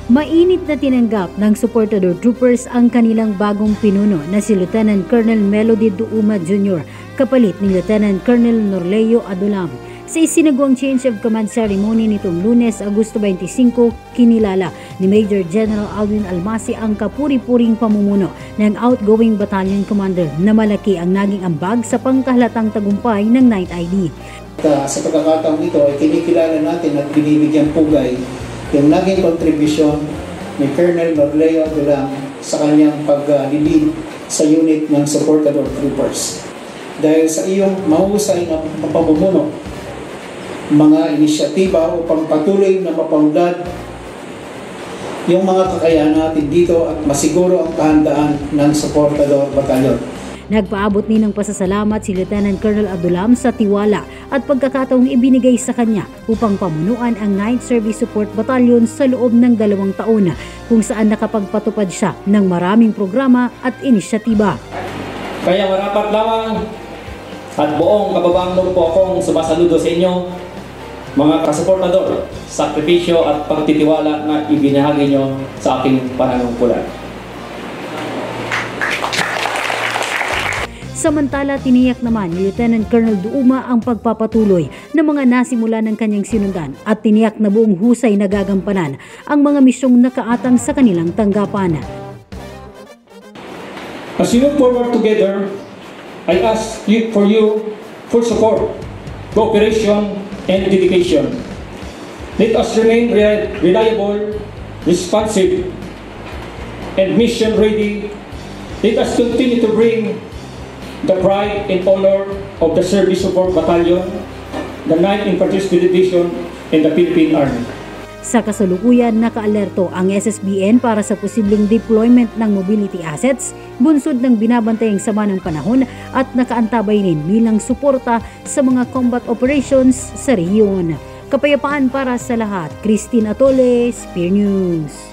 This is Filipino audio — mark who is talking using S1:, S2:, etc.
S1: Mainit na tinanggap ng supportador troopers ang kanilang bagong pinuno na si Lieutenant Colonel Melody Duuma Jr. kapalit ni Lieutenant Colonel Norleo Adulam. Sa isinagawang change of command ceremony nitong Lunes, Agosto 25, kinilala ni Major General Alvin Almasi ang kapuri-puring pamumuno ng outgoing battalion commander na malaki ang naging ambag sa pangkahalatang tagumpay ng 9th ID.
S2: Sa pagkakataong ito ay kinikilala natin at binibigyan pugay yung naging kontribusyon ni Colonel Norleo Adulam sa kanyang pag-lead sa unit ng supportador troopers. Dahil sa iyong mahusay na pamumuno, mga inisyatiba upang patuloy na mapaunlad yung mga kakayahan natin dito at masiguro ang kahandaan ng supportador batalyon.
S1: Nagpaabot din ng pasasalamat si Lieutenant Colonel Adulam sa tiwala at pagkakataong ibinigay sa kanya upang pamunuan ang 9th Service Support Battalion sa loob ng 2 taon kung saan nakapagpatupad siya ng maraming programa at inisyatiba.
S3: Kaya marapat lamang at buong kababaang loob po akong sumasaludo sa inyo, mga kasuportador, sakripisyo at pagtitiwala na ibinahagi nyo sa aking pananungkulan.
S1: Samantala, tiniyak naman ni Lieutenant Colonel Duuma ang pagpapatuloy ng mga nasimula ng kanyang sinundan at tiniyak na buong husay na gagampanan ang mga misyong nakaatang sa kanilang tanggapan.
S3: As we move forward together, I ask you for support, cooperation, and dedication. Let us remain reliable, responsive, and mission ready. Let us continue to bring the pride and honor of the Service Support Battalion, the 9th Infantry Division, and the Philippine Army.
S1: Sa kasalukuyan, nakaalerto ang SSBN para sa posibleng deployment ng mobility assets, bunsod ng binabantayang sama ng panahon at nakaantabay rin bilang suporta sa mga combat operations sa rehiyon. Kapayapaan para sa lahat. Christine Atole, Spear News.